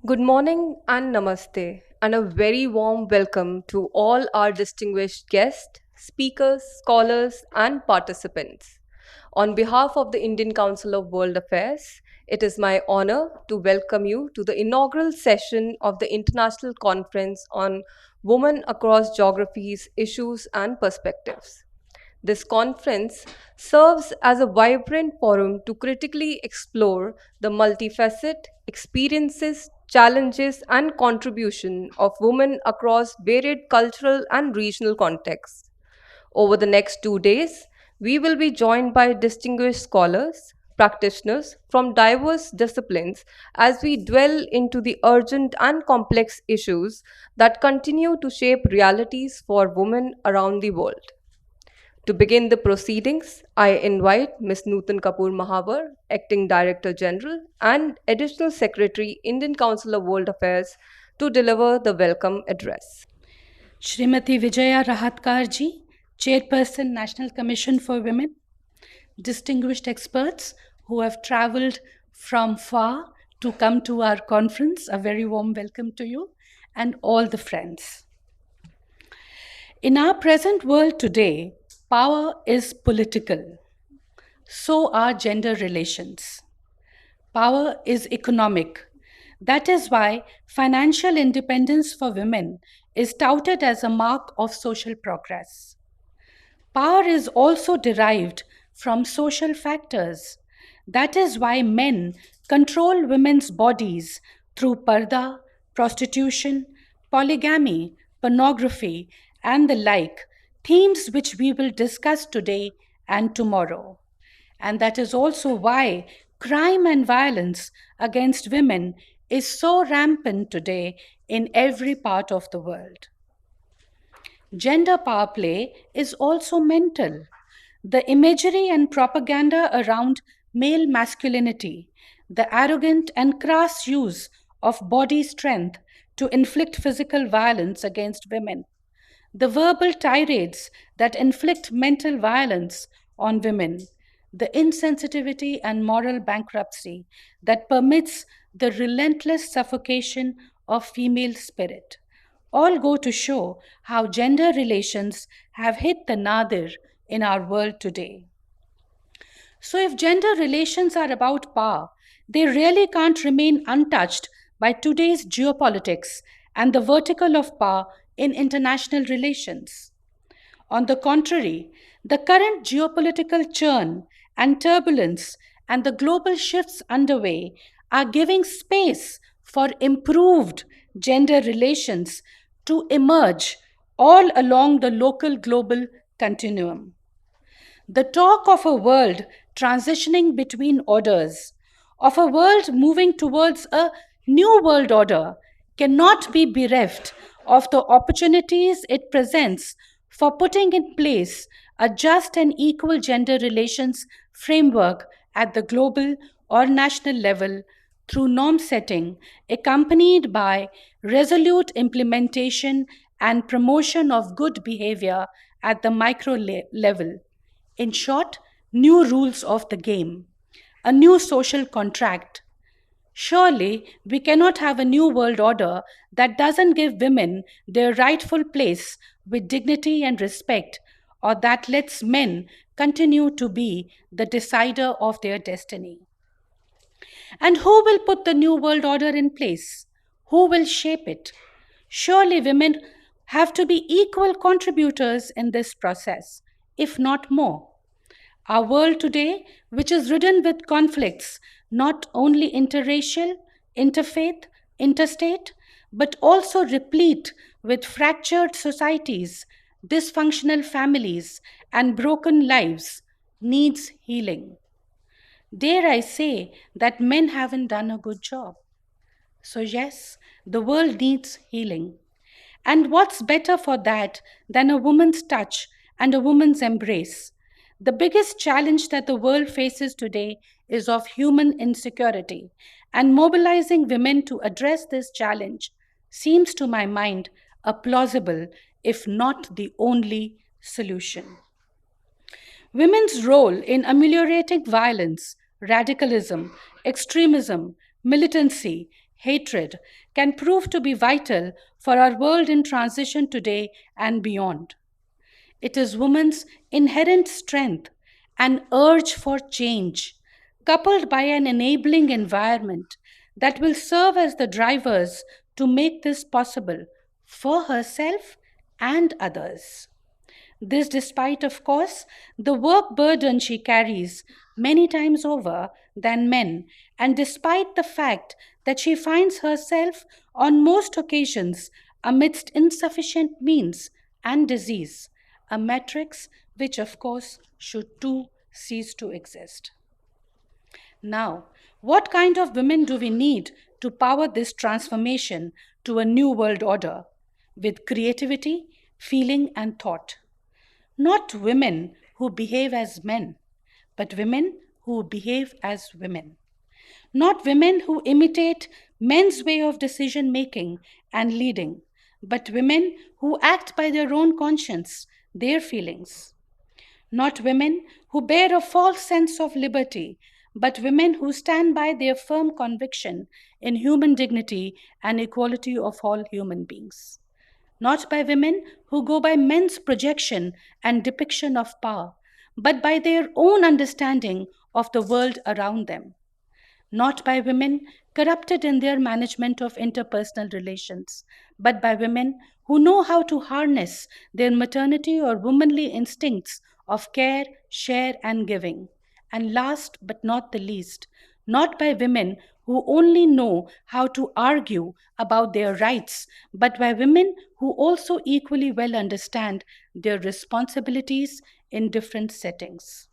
Good morning and namaste, and a very warm welcome to all our distinguished guests, speakers, scholars, and participants. On behalf of the Indian Council of World Affairs, it is my honor to welcome you to the inaugural session of the International Conference on Women Across Geographies, Issues, and Perspectives. This conference serves as a vibrant forum to critically explore the multifaceted experiences, challenges, and contribution of women across varied cultural and regional contexts. Over the next 2 days, we will be joined by distinguished scholars, practitioners from diverse disciplines as we dwell into the urgent and complex issues that continue to shape realities for women around the world. To begin the proceedings, I invite Ms. Nutan Kapoor Mahavar, Acting Director General and Additional Secretary, Indian Council of World Affairs, to deliver the welcome address. Shrimati Vijaya Rahatkar ji, Chairperson, National Commission for Women, distinguished experts who have traveled from far to come to our conference, a very warm welcome to you, and all the friends. In our present world today, power is political. So are gender relations. Power is economic. That is why financial independence for women is touted as a mark of social progress. Power is also derived from social factors. That is why men control women's bodies through parda, prostitution, polygamy, pornography, and the like, themes which we will discuss today and tomorrow. And that is also why crime and violence against women is so rampant today in every part of the world. Gender power play is also mental. The imagery and propaganda around male masculinity, the arrogant and crass use of body strength to inflict physical violence against women, the verbal tirades that inflict mental violence on women, the insensitivity and moral bankruptcy that permits the relentless suffocation of female spirit all go to show how gender relations have hit the nadir in our world today. So, if gender relations are about power, they really can't remain untouched by today's geopolitics and the vertical of power in international relations. On the contrary, the current geopolitical churn and turbulence and the global shifts underway are giving space for improved gender relations to emerge all along the local global continuum. The talk of a world transitioning between orders, of a world moving towards a new world order, cannot be bereft of the opportunities it presents for putting in place a just and equal gender relations framework at the global or national level through norm setting, accompanied by resolute implementation and promotion of good behavior at the level. In short, new rules of the game, a new social contract. Surely, we cannot have a new world order that doesn't give women their rightful place with dignity and respect, or that lets men continue to be the decider of their destiny. And who will put the new world order in place? Who will shape it? Surely women have to be equal contributors in this process, if not more. Our world today, which is ridden with conflicts, not only interracial, interfaith, interstate, but also replete with fractured societies, dysfunctional families, and broken lives, needs healing. Dare I say that men haven't done a good job? So, yes, the world needs healing. And what's better for that than a woman's touch and a woman's embrace? The biggest challenge that the world faces today is of human insecurity, and mobilizing women to address this challenge seems to my mind a plausible, if not the only, solution. Women's role in ameliorating violence, radicalism, extremism, militancy, hatred can prove to be vital for our world in transition today and beyond. It is women's inherent strength and urge for change, coupled by an enabling environment that will serve as the drivers to make this possible for herself and others. This, despite, of course, the work burden she carries many times over than men, and despite the fact that she finds herself on most occasions amidst insufficient means and disease, a matrix which, of course, should too cease to exist. Now, what kind of women do we need to power this transformation to a new world order with creativity, feeling, and thought? Not women who behave as men, but women who behave as women. Not women who imitate men's way of decision making and leading, but women who act by their own conscience, their feelings. Not women who bear a false sense of liberty, but women who stand by their firm conviction in human dignity and equality of all human beings. Not by women who go by men's projection and depiction of power, but by their own understanding of the world around them. Not by women corrupted in their management of interpersonal relations, but by women who know how to harness their maternity or womanly instincts of care, share, and giving. And last but not the least, not by women who only know how to argue about their rights, but by women who also equally well understand their responsibilities in different settings.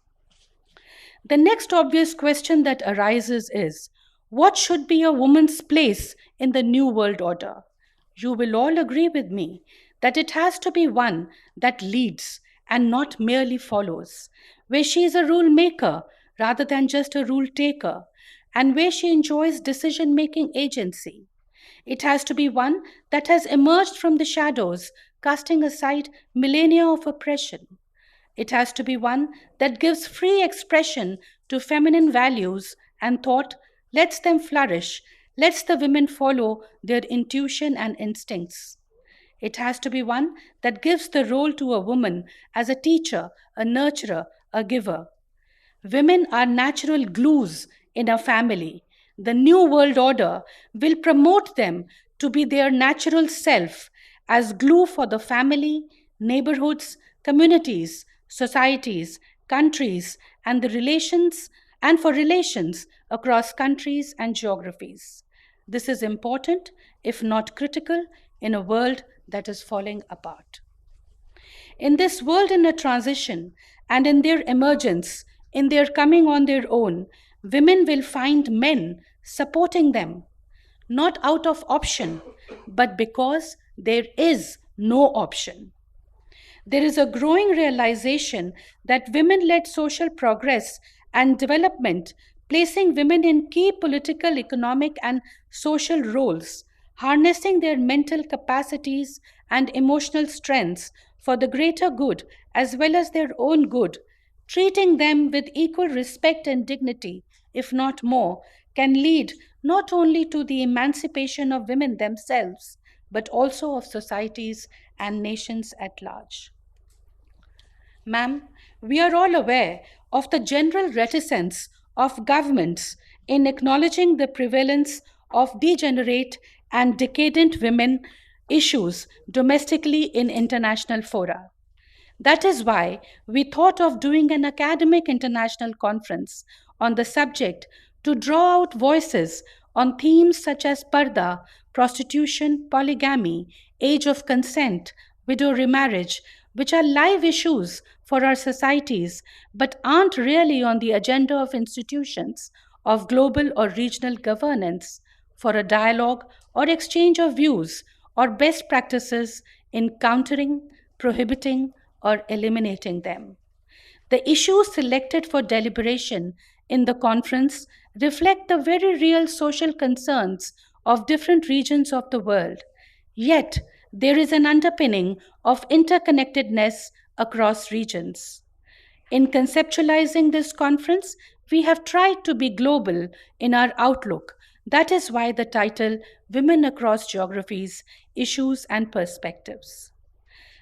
The next obvious question that arises is, what should be a woman's place in the new world order? You will all agree with me that it has to be one that leads and not merely follows, where she is a rule maker rather than just a rule taker, and where she enjoys decision making agency. It has to be one that has emerged from the shadows, casting aside millennia of oppression. It has to be one that gives free expression to feminine values and thought, lets them flourish, lets the women follow their intuition and instincts. It has to be one that gives the role to a woman as a teacher, a nurturer, a giver. Women are natural glues in a family. The new world order will promote them to be their natural self as glue for the family, neighborhoods, communities, societies, countries, and the relations and for relations across countries and geographies. This is important, if not critical, in a world that is falling apart. In this world in a transition and in their emergence, in their coming on their own, women will find men supporting them, not out of option, but because there is no option. There is a growing realization that women-led social progress and development, placing women in key political, economic, and social roles, harnessing their mental capacities and emotional strengths for the greater good as well as their own good, treating them with equal respect and dignity, if not more, can lead not only to the emancipation of women themselves, but also of societies and nations at large. Ma'am, we are all aware of the general reticence of governments in acknowledging the prevalence of degenerate and decadent women issues domestically in international fora. That is why we thought of doing an academic international conference on the subject to draw out voices on themes such as parda, prostitution, polygamy, age of consent, widow remarriage, which are live issues for our societies but aren't really on the agenda of institutions of global or regional governance for a dialogue or exchange of views or best practices in countering, prohibiting, or eliminating them. The issues selected for deliberation in the conference reflect the very real social concerns of different regions of the world. Yet, there is an underpinning of interconnectedness across regions. In conceptualizing this conference, we have tried to be global in our outlook, That is why the title Women Across Geographies, Issues and Perspectives.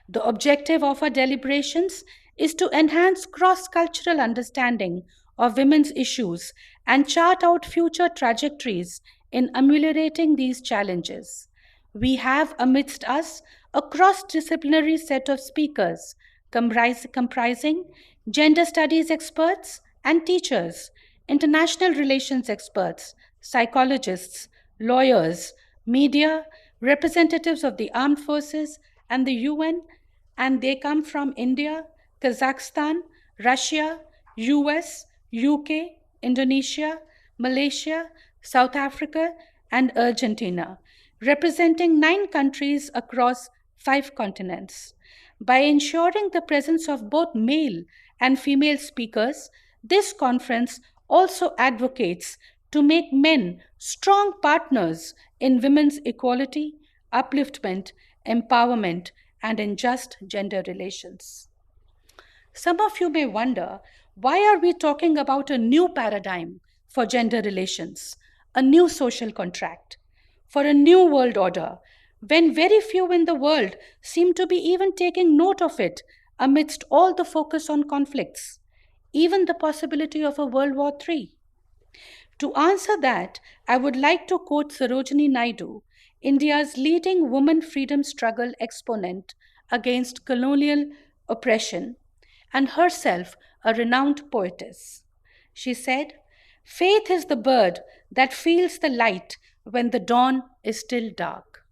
The objective of our deliberations is to enhance cross-cultural understanding of women's issues and chart out future trajectories in ameliorating these challenges. We have amidst us a cross-disciplinary set of speakers comprising gender studies experts and teachers, international relations experts, psychologists, lawyers, media, representatives of the armed forces and the UN, and they come from India, Kazakhstan, Russia, US, UK, Indonesia, Malaysia, South Africa, and Argentina, representing 9 countries across 5 continents. By ensuring the presence of both male and female speakers, this conference also advocates to make men strong partners in women's equality, upliftment, empowerment, and in just gender relations. Some of you may wonder, why are we talking about a new paradigm for gender relations, a new social contract, for a new world order, when very few in the world seem to be even taking note of it amidst all the focus on conflicts, even the possibility of a World War III? To answer that, I would like to quote Sarojini Naidu, India's leading woman freedom struggle exponent against colonial oppression, and herself a renowned poetess. She said, "Faith is the bird that feels the light when the dawn is still dark."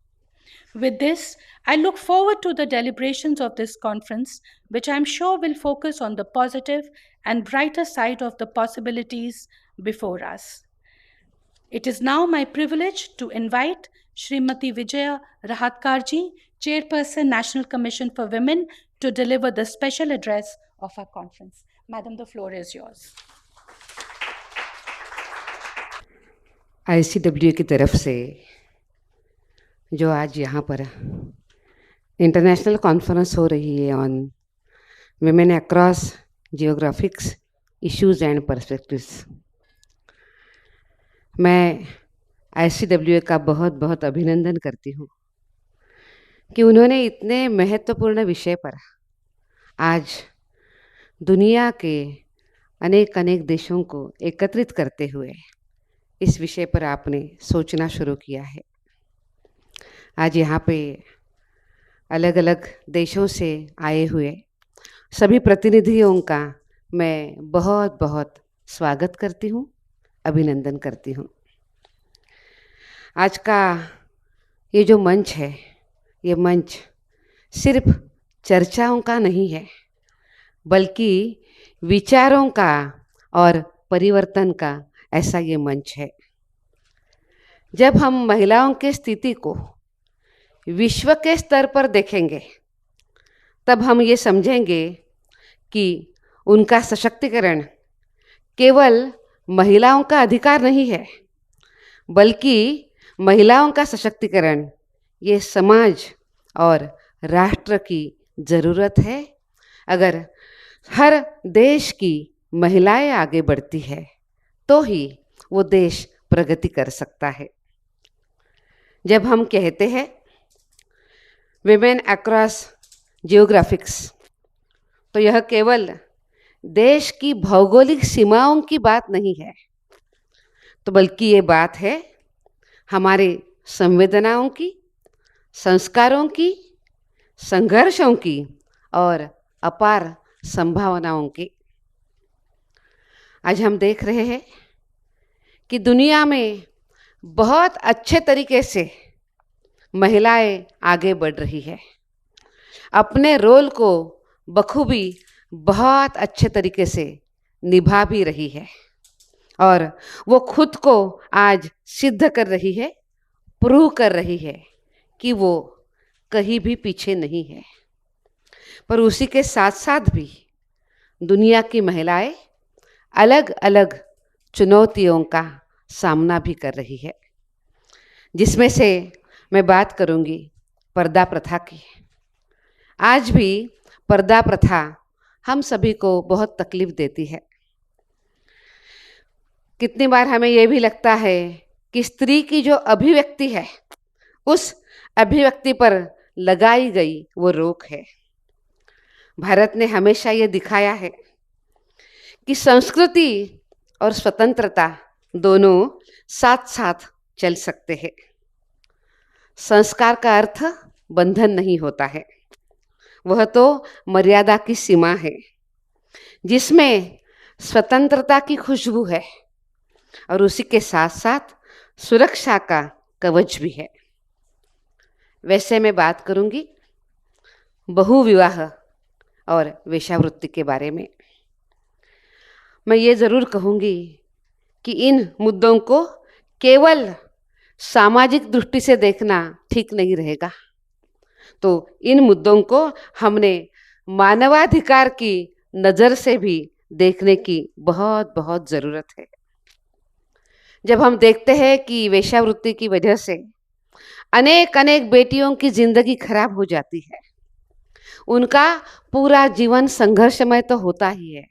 With this, I look forward to the deliberations of this conference, which I'm sure will focus on the positive and brighter side of the possibilities before us. It is now my privilege to invite Srimati Vijaya Rahatkarji, Chairperson, National Commission for Women, to deliver the special address of our conference. Madam, the floor is yours. ICWA की तरफ से जो आज यहाँ पर international conference हो रही है on women across geographics issues and perspectives, मैं ICWA का बहुत बहुत अभिनंदन करती हूँ कि उन्होंने इतने महत्वपूर्ण विषय पर आज दुनिया के अनेक अनेक देशों को एकत्रित करते हुए इस विषय पर आपने सोचना शुरू किया है। आज यहाँ पे अलग अलग देशों से आए हुए सभी प्रतिनिधियों का मैं बहुत बहुत स्वागत करती हूँ, अभिनंदन करती हूँ। आज का ये जो मंच है, ये मंच सिर्फ चर्चाओं का नहीं है, बल्कि विचारों का और परिवर्तन का ऐसा ये मंच है। जब हम महिलाओं की स्थिति को विश्व के स्तर पर देखेंगे, तब हम ये समझेंगे कि उनका सशक्तिकरण केवल महिलाओं का अधिकार नहीं है, बल्कि महिलाओं का सशक्तिकरण ये समाज और राष्ट्र की ज़रूरत है। अगर हर देश की महिलाएं आगे बढ़ती है तो ही वो देश प्रगति कर सकता है। जब हम कहते हैं विमेन अक्रॉस जियोग्राफिक्स, तो यह केवल देश की भौगोलिक सीमाओं की बात नहीं है, तो बल्कि ये बात है हमारे संवेदनाओं की, संस्कारों की, संघर्षों की और अपार संभावनाओं की। आज हम देख रहे हैं कि दुनिया में बहुत अच्छे तरीके से महिलाएं आगे बढ़ रही है, अपने रोल को बखूबी बहुत अच्छे तरीके से निभा भी रही है और वो खुद को आज सिद्ध कर रही है, प्रूव कर रही है कि वो कहीं भी पीछे नहीं है। पर उसी के साथ साथ भी दुनिया की महिलाएं अलग अलग चुनौतियों का सामना भी कर रही है, जिसमें से मैं बात करूंगी पर्दा प्रथा की। आज भी पर्दा प्रथा हम सभी को बहुत तकलीफ देती है। कितनी बार हमें ये भी लगता है कि स्त्री की जो अभिव्यक्ति है उस अभिव्यक्ति पर लगाई गई वो रोक है। भारत ने हमेशा ये दिखाया है कि संस्कृति और स्वतंत्रता दोनों साथ साथ चल सकते हैं। संस्कार का अर्थ बंधन नहीं होता है, वह तो मर्यादा की सीमा है जिसमें स्वतंत्रता की खुशबू है और उसी के साथ साथ सुरक्षा का कवच भी है। वैसे मैं बात करूंगी बहुविवाह और वेश्यावृत्ति के बारे में। मैं ये ज़रूर कहूँगी कि इन मुद्दों को केवल सामाजिक दृष्टि से देखना ठीक नहीं रहेगा, तो इन मुद्दों को हमने मानवाधिकार की नज़र से भी देखने की बहुत बहुत ज़रूरत है। जब हम देखते हैं कि वेश्यावृत्ति की वजह से अनेक अनेक बेटियों की ज़िंदगी खराब हो जाती है, उनका पूरा जीवन संघर्षमय तो होता ही है,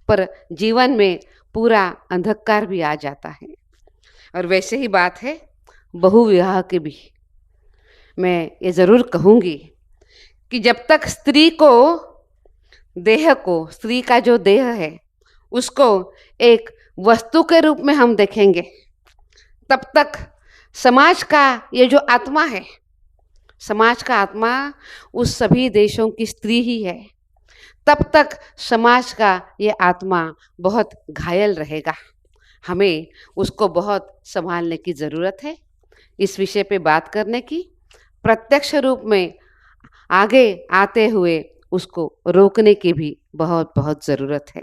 पर जीवन में पूरा अंधकार भी आ जाता है। और वैसे ही बात है बहुविवाह की भी। मैं ये ज़रूर कहूँगी कि जब तक स्त्री का जो देह है उसको एक वस्तु के रूप में हम देखेंगे, तब तक समाज का ये जो आत्मा है, समाज का आत्मा उस सभी देशों की स्त्री ही है, तब तक समाज का ये आत्मा बहुत घायल रहेगा। हमें उसको बहुत संभालने की ज़रूरत है। इस विषय पे बात करने की, प्रत्यक्ष रूप में आगे आते हुए उसको रोकने की भी बहुत बहुत ज़रूरत है।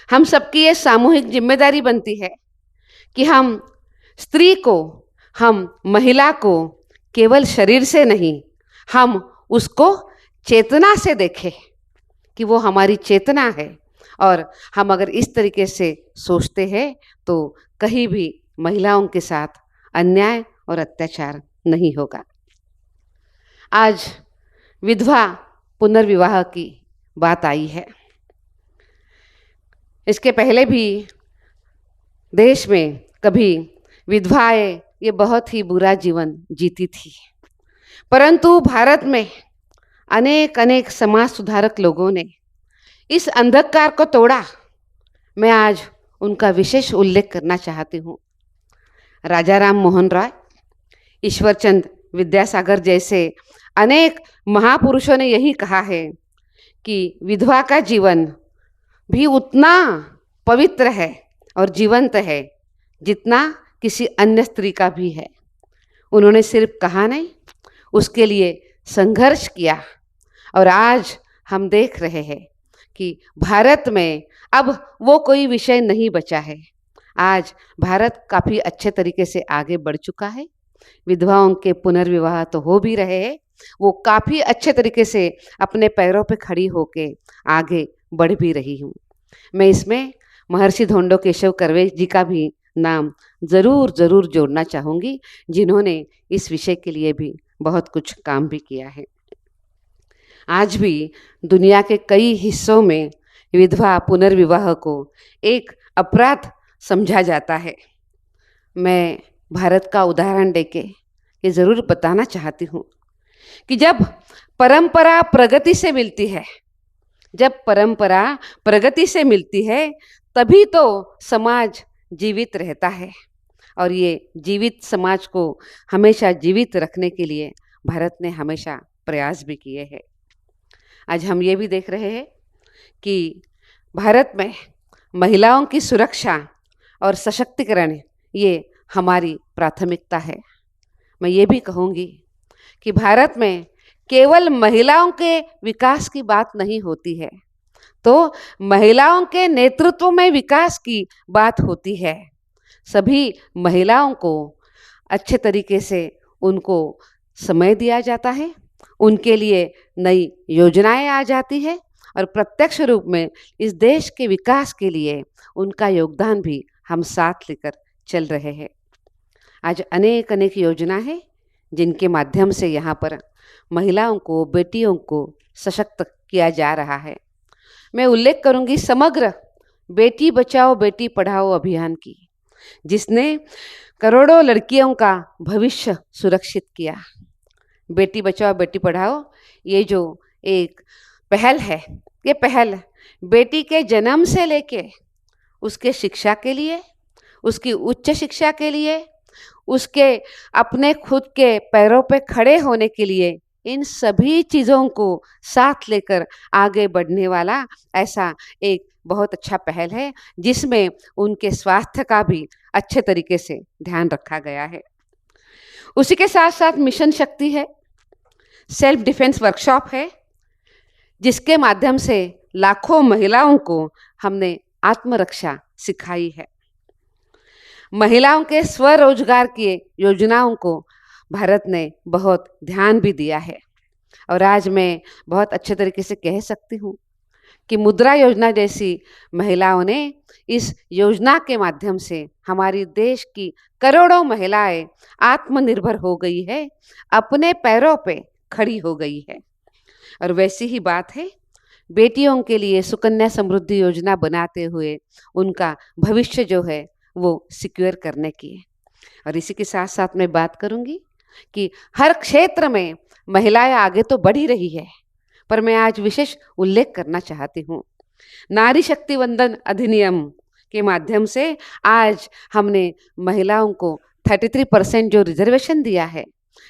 हम सबकी ये सामूहिक जिम्मेदारी बनती है कि हम स्त्री को, हम महिला को केवल शरीर से नहीं, हम उसको चेतना से देखें कि वो हमारी चेतना है, और हम अगर इस तरीके से सोचते हैं तो कहीं भी महिलाओं के साथ अन्याय और अत्याचार नहीं होगा। आज विधवा पुनर्विवाह की बात आई है। इसके पहले भी देश में कभी विधवाएं ये बहुत ही बुरा जीवन जीती थी, परंतु भारत में अनेक अनेक समाज सुधारक लोगों ने इस अंधकार को तोड़ा। मैं आज उनका विशेष उल्लेख करना चाहती हूँ। राजा राम मोहन राय, ईश्वरचंद विद्यासागर जैसे अनेक महापुरुषों ने यही कहा है कि विधवा का जीवन भी उतना पवित्र है और जीवंत है जितना किसी अन्य स्त्री का भी है। उन्होंने सिर्फ कहा नहीं, उसके लिए संघर्ष किया, और आज हम देख रहे हैं कि भारत में अब वो कोई विषय नहीं बचा है। आज भारत काफ़ी अच्छे तरीके से आगे बढ़ चुका है। विधवाओं के पुनर्विवाह तो हो भी रहे हैं, वो काफ़ी अच्छे तरीके से अपने पैरों पे खड़ी होके आगे बढ़ भी रही हूँ। मैं इसमें महर्षि धोंडो केशव कर्वे जी का भी नाम ज़रूर ज़रूर जोड़ना चाहूँगी, जिन्होंने इस विषय के लिए भी बहुत कुछ काम भी किया है। आज भी दुनिया के कई हिस्सों में विधवा पुनर्विवाह को एक अपराध समझा जाता है। मैं भारत का उदाहरण देके ये ज़रूर बताना चाहती हूँ कि जब परंपरा प्रगति से मिलती है, जब परंपरा प्रगति से मिलती है तभी तो समाज जीवित रहता है, और ये जीवित समाज को हमेशा जीवित रखने के लिए भारत ने हमेशा प्रयास भी किए हैं। आज हम ये भी देख रहे हैं कि भारत में महिलाओं की सुरक्षा और सशक्तिकरण ये हमारी प्राथमिकता है। मैं ये भी कहूँगी कि भारत में केवल महिलाओं के विकास की बात नहीं होती है, तो महिलाओं के नेतृत्व में विकास की बात होती है। सभी महिलाओं को अच्छे तरीके से उनको समय दिया जाता है, उनके लिए नई योजनाएं आ जाती है, और प्रत्यक्ष रूप में इस देश के विकास के लिए उनका योगदान भी हम साथ लेकर चल रहे हैं। आज अनेक अनेक योजना है जिनके माध्यम से यहाँ पर महिलाओं को, बेटियों को सशक्त किया जा रहा है। मैं उल्लेख करूँगी समग्र बेटी बचाओ बेटी पढ़ाओ अभियान की, जिसने करोड़ों लड़कियों का भविष्य सुरक्षित किया। बेटी बचाओ बेटी पढ़ाओ ये जो एक पहल है, ये पहल बेटी के जन्म से लेके उसके शिक्षा के लिए, उसकी उच्च शिक्षा के लिए, उसके अपने खुद के पैरों पे खड़े होने के लिए, इन सभी चीज़ों को साथ लेकर आगे बढ़ने वाला ऐसा एक बहुत अच्छा पहल है जिसमें उनके स्वास्थ्य का भी अच्छे तरीके से ध्यान रखा गया है। उसी के साथ साथ मिशन शक्ति है, सेल्फ डिफेंस वर्कशॉप है, जिसके माध्यम से लाखों महिलाओं को हमने आत्मरक्षा सिखाई है। महिलाओं के स्वरोजगार की योजनाओं को भारत ने बहुत ध्यान भी दिया है और आज मैं बहुत अच्छे तरीके से कह सकती हूँ कि मुद्रा योजना जैसी महिलाओं ने इस योजना के माध्यम से हमारी देश की करोड़ों महिलाएं आत्मनिर्भर हो गई है, अपने पैरों पे खड़ी हो गई है। और वैसी ही बात है बेटियों के लिए सुकन्या समृद्धि योजना बनाते हुए उनका भविष्य जो है वो सिक्योर करने की है। और इसी के साथ साथ मैं बात करूंगी कि हर क्षेत्र में महिलाएं आगे तो बढ़ ही रही है, पर मैं आज विशेष उल्लेख करना चाहती हूँ नारी शक्ति वंदन अधिनियम के माध्यम से आज हमने महिलाओं को 33% जो रिजर्वेशन दिया है,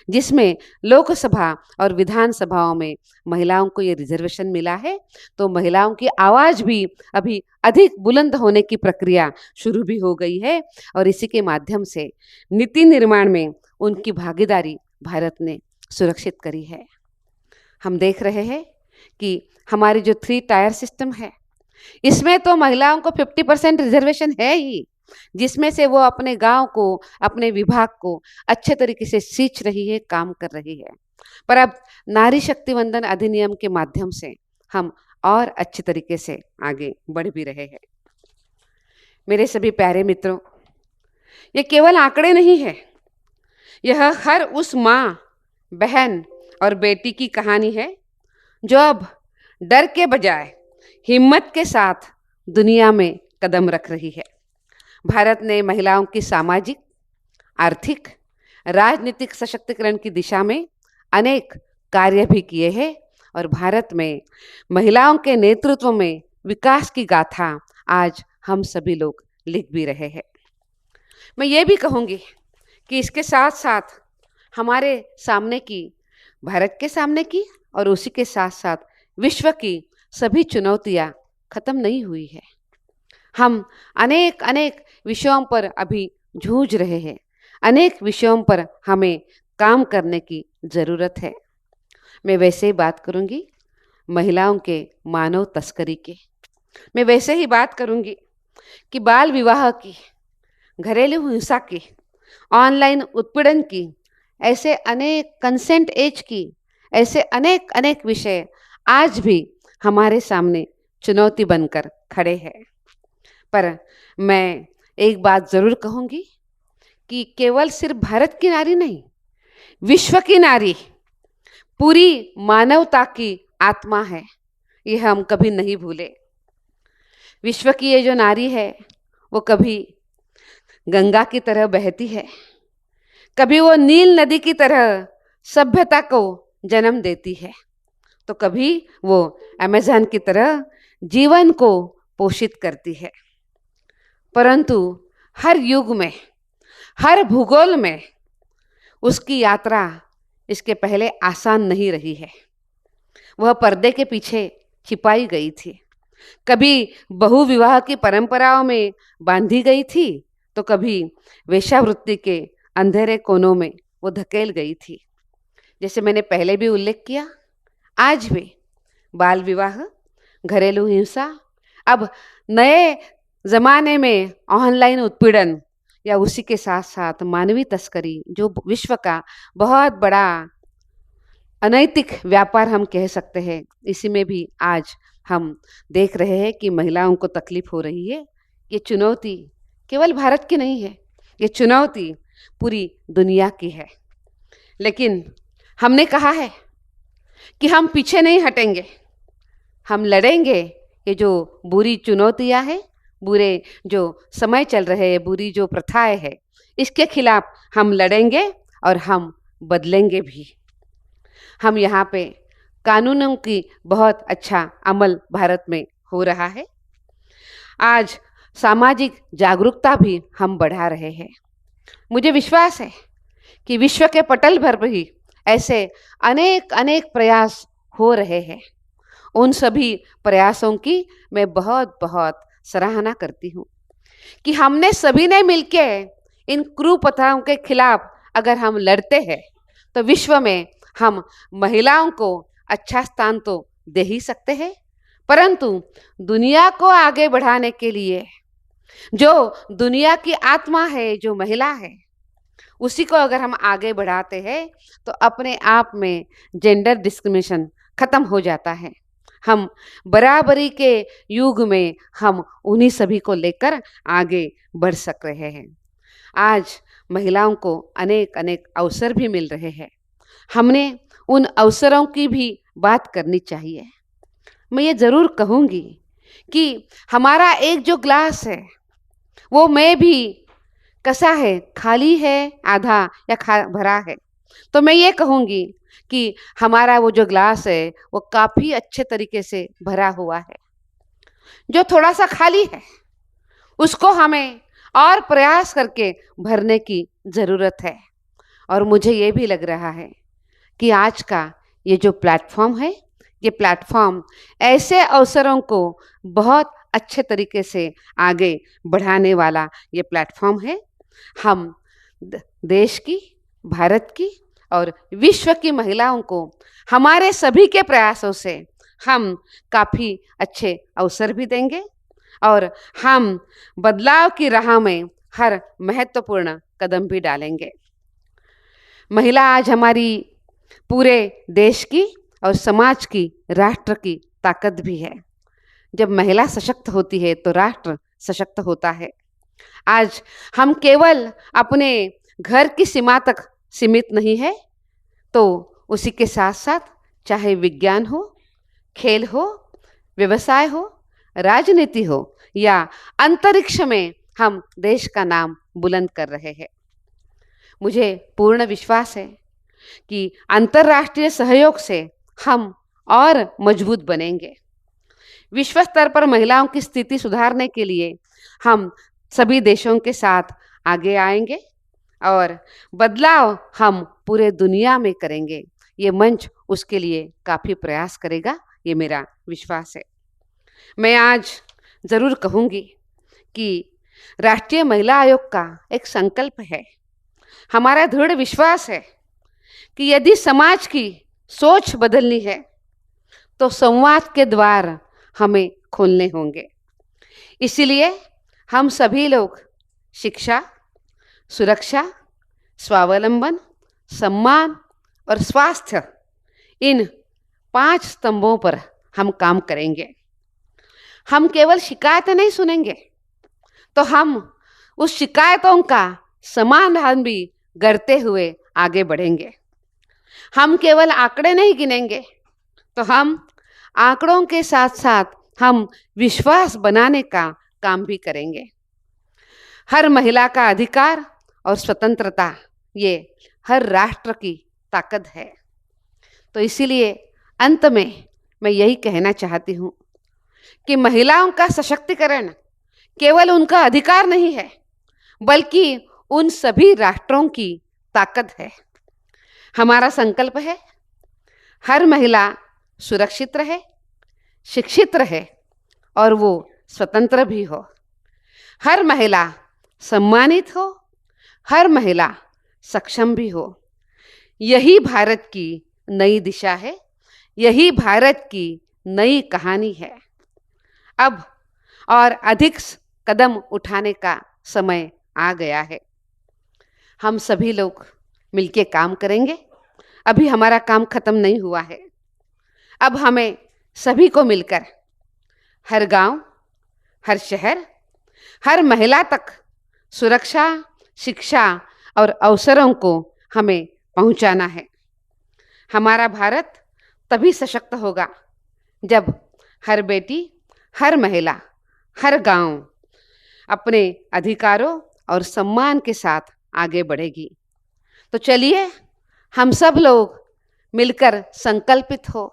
जिसमें लोकसभा और विधानसभाओं में महिलाओं को ये रिजर्वेशन मिला है, तो महिलाओं की आवाज़ भी अभी अधिक बुलंद होने की प्रक्रिया शुरू भी हो गई है और इसी के माध्यम से नीति निर्माण में उनकी भागीदारी भारत ने सुरक्षित करी है। हम देख रहे हैं कि हमारी जो 3 टायर सिस्टम है, इसमें तो महिलाओं को 50% रिजर्वेशन है ही, जिसमें से वो अपने गांव को, अपने विभाग को अच्छे तरीके से सींच रही है, काम कर रही है। पर अब नारी शक्ति वंदन अधिनियम के माध्यम से हम और अच्छे तरीके से आगे बढ़ भी रहे हैं। मेरे सभी प्यारे मित्रों, ये केवल आंकड़े नहीं है, यह हर उस माँ, बहन और बेटी की कहानी है जो अब डर के बजाय हिम्मत के साथ दुनिया में कदम रख रही है। भारत ने महिलाओं की सामाजिक, आर्थिक, राजनीतिक सशक्तिकरण की दिशा में अनेक कार्य भी किए हैं और भारत में महिलाओं के नेतृत्व में विकास की गाथा आज हम सभी लोग लिख भी रहे हैं। मैं ये भी कहूँगी कि इसके साथ साथ हमारे सामने की, भारत के सामने की और उसी के साथ साथ विश्व की सभी चुनौतियाँ खत्म नहीं हुई है। हम अनेक अनेक विषयों पर अभी जूझ रहे हैं, अनेक विषयों पर हमें काम करने की ज़रूरत है। मैं वैसे ही बात करूँगी महिलाओं के मानव तस्करी के, मैं वैसे ही बात करूँगी कि बाल विवाह की, घरेलू हिंसा की, ऑनलाइन उत्पीड़न की, ऐसे अनेक कंसेंट एज की, ऐसे अनेक अनेक विषय आज भी हमारे सामने चुनौती बनकर खड़े हैं। पर मैं एक बात ज़रूर कहूँगी कि केवल सिर्फ भारत की नारी नहीं, विश्व की नारी पूरी मानवता की आत्मा है, ये हम कभी नहीं भूले। विश्व की ये जो नारी है वो कभी गंगा की तरह बहती है, कभी वो नील नदी की तरह सभ्यता को जन्म देती है, तो कभी वो अमेज़न की तरह जीवन को पोषित करती है। परंतु हर युग में, हर भूगोल में उसकी यात्रा इसके पहले आसान नहीं रही है। वह पर्दे के पीछे छिपाई गई थी, कभी बहुविवाह की परंपराओं में बांधी गई थी, तो कभी वेश्यावृत्ति के अंधेरे कोनों में वो धकेल गई थी। जैसे मैंने पहले भी उल्लेख किया, आज भी बाल विवाह, घरेलू हिंसा, अब नए ज़माने में ऑनलाइन उत्पीड़न या उसी के साथ साथ मानवीय तस्करी, जो विश्व का बहुत बड़ा अनैतिक व्यापार हम कह सकते हैं, इसी में भी आज हम देख रहे हैं कि महिलाओं को तकलीफ हो रही है। ये चुनौती केवल भारत की नहीं है, ये चुनौती पूरी दुनिया की है। लेकिन हमने कहा है कि हम पीछे नहीं हटेंगे, हम लड़ेंगे। ये जो बुरी चुनौतियां हैं, बुरे जो समय चल रहे हैं, बुरी जो प्रथाएं हैं, इसके खिलाफ हम लड़ेंगे और हम बदलेंगे भी। हम यहाँ पे कानूनों की बहुत अच्छा अमल भारत में हो रहा है। आज सामाजिक जागरूकता भी हम बढ़ा रहे हैं। मुझे विश्वास है कि विश्व के पटल पर भी ऐसे अनेक अनेक प्रयास हो रहे हैं। उन सभी प्रयासों की मैं बहुत बहुत सराहना करती हूँ कि हमने सभी ने मिलके इन कुप्रथाओं के खिलाफ अगर हम लड़ते हैं तो विश्व में हम महिलाओं को अच्छा स्थान तो दे ही सकते हैं, परंतु दुनिया को आगे बढ़ाने के लिए जो दुनिया की आत्मा है, जो महिला है, उसी को अगर हम आगे बढ़ाते हैं तो अपने आप में जेंडर डिस्क्रिमिनेशन खत्म हो जाता है। हम बराबरी के युग में हम उन्हीं सभी को लेकर आगे बढ़ सक रहे हैं। आज महिलाओं को अनेक अनेक अवसर भी मिल रहे हैं। हमने उन अवसरों की भी बात करनी चाहिए। मैं ये ज़रूर कहूँगी कि हमारा एक जो ग्लास है वो मैं भी कैसा है, खाली है आधा या भरा है। तो मैं ये कहूँगी कि हमारा वो जो ग्लास है वो काफ़ी अच्छे तरीके से भरा हुआ है। जो थोड़ा सा खाली है उसको हमें और प्रयास करके भरने की ज़रूरत है। और मुझे ये भी लग रहा है कि आज का ये जो प्लेटफॉर्म है, ये प्लेटफॉर्म ऐसे अवसरों को बहुत अच्छे तरीके से आगे बढ़ाने वाला ये प्लेटफॉर्म है। हम देश की, भारत की और विश्व की महिलाओं को हमारे सभी के प्रयासों से हम काफ़ी अच्छे अवसर भी देंगे और हम बदलाव की राह में हर महत्वपूर्ण कदम भी डालेंगे। महिला आज हमारी पूरे देश की और समाज की, राष्ट्र की ताकत भी है। जब महिला सशक्त होती है तो राष्ट्र सशक्त होता है। आज हम केवल अपने घर की सीमा तक सीमित नहीं है, तो उसी के साथ साथ चाहे विज्ञान हो, खेल हो, व्यवसाय हो, राजनीति हो या अंतरिक्ष में हम देश का नाम बुलंद कर रहे हैं। मुझे पूर्ण विश्वास है कि अंतर्राष्ट्रीय सहयोग से हम और मजबूत बनेंगे। विश्व स्तर पर महिलाओं की स्थिति सुधारने के लिए हम सभी देशों के साथ आगे आएंगे और बदलाव हम पूरे दुनिया में करेंगे। ये मंच उसके लिए काफ़ी प्रयास करेगा, ये मेरा विश्वास है। मैं आज ज़रूर कहूँगी कि राष्ट्रीय महिला आयोग का एक संकल्प है। हमारा दृढ़ विश्वास है कि यदि समाज की सोच बदलनी है तो संवाद के द्वार हमें खोलने होंगे। इसीलिए हम सभी लोग शिक्षा, सुरक्षा, स्वावलंबन, सम्मान और स्वास्थ्य, इन 5 स्तंभों पर हम काम करेंगे। हम केवल शिकायतें नहीं सुनेंगे, तो हम उस शिकायतों का समाधान भी करते हुए आगे बढ़ेंगे। हम केवल आंकड़े नहीं गिनेंगे, तो हम आंकड़ों के साथ साथ हम विश्वास बनाने का काम भी करेंगे। हर महिला का अधिकार और स्वतंत्रता, ये हर राष्ट्र की ताकत है। तो इसीलिए अंत में मैं यही कहना चाहती हूँ कि महिलाओं का सशक्तिकरण केवल उनका अधिकार नहीं है, बल्कि उन सभी राष्ट्रों की ताकत है। हमारा संकल्प है हर महिला सुरक्षित रहे, शिक्षित रहे और वो स्वतंत्र भी हो। हर महिला सम्मानित हो, हर महिला सक्षम भी हो। यही भारत की नई दिशा है, यही भारत की नई कहानी है। अब और अधिक कदम उठाने का समय आ गया है। हम सभी लोग मिलके काम करेंगे। अभी हमारा काम खत्म नहीं हुआ है। अब हमें सभी को मिलकर हर गांव, हर शहर, हर महिला तक सुरक्षा, शिक्षा और अवसरों को हमें पहुंचाना है। हमारा भारत तभी सशक्त होगा जब हर बेटी, हर महिला, हर गांव अपने अधिकारों और सम्मान के साथ आगे बढ़ेगी। तो चलिए हम सब लोग मिलकर संकल्पित हो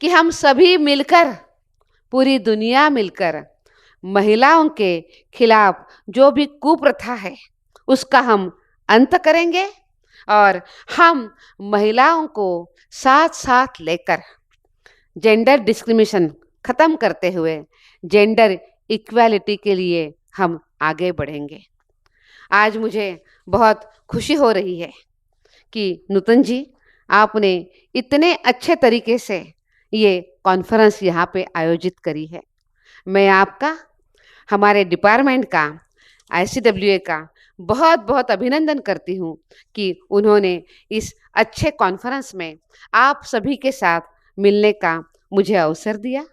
कि हम सभी मिलकर, पूरी दुनिया मिलकर महिलाओं के खिलाफ जो भी कुप्रथा है उसका हम अंत करेंगे और हम महिलाओं को साथ साथ लेकर जेंडर डिस्क्रिमिनेशन खत्म करते हुए जेंडर इक्वालिटी के लिए हम आगे बढ़ेंगे। आज मुझे बहुत खुशी हो रही है कि नूतन जी आपने इतने अच्छे तरीके से ये कॉन्फ्रेंस यहाँ पे आयोजित करी है। मैं आपका, हमारे डिपार्टमेंट का, ICWA का बहुत बहुत अभिनंदन करती हूँ कि उन्होंने इस अच्छे कॉन्फ्रेंस में आप सभी के साथ मिलने का मुझे अवसर दिया,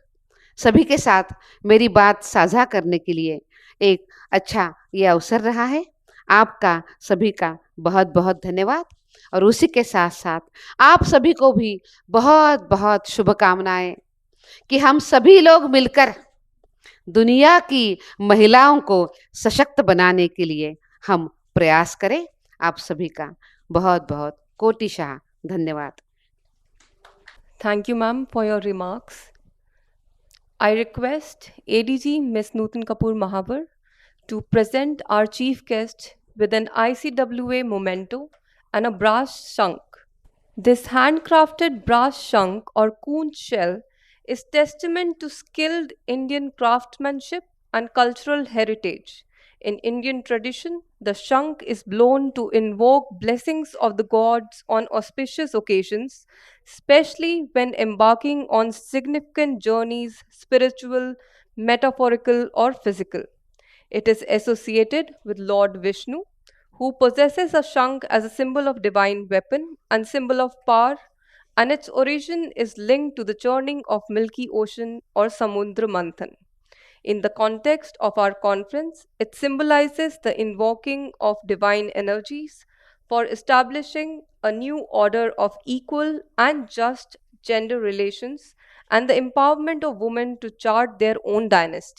सभी के साथ मेरी बात साझा करने के लिए एक अच्छा ये अवसर रहा है। आपका सभी का बहुत बहुत धन्यवाद और उसी के साथ साथ आप सभी को भी बहुत बहुत शुभकामनाएं कि हम सभी लोग मिलकर दुनिया की महिलाओं को सशक्त बनाने के लिए हम प्रयास करें। आप सभी का बहुत बहुत कोटिशाह धन्यवाद। Thank you, ma'am, for your remarks. I request ADG Ms. Nutan Kapoor Mahabar to present our chief guest with an ICWA memento and a brass shank. This handcrafted brass shank or conch shell is testament to skilled Indian craftsmanship and cultural heritage. In Indian tradition, the shank is blown to invoke blessings of the gods on auspicious occasions, especially when embarking on significant journeys, spiritual, metaphorical, or physical. It is associated with Lord Vishnu, who possesses a shank as a symbol of divine weapon and symbol of power, and its origin is linked to the churning of Milky Ocean or Samudra Manthan. In the context of our conference, it symbolizes the invoking of divine energies for establishing a new order of equal and just gender relations and the empowerment of women to chart their own dynasty.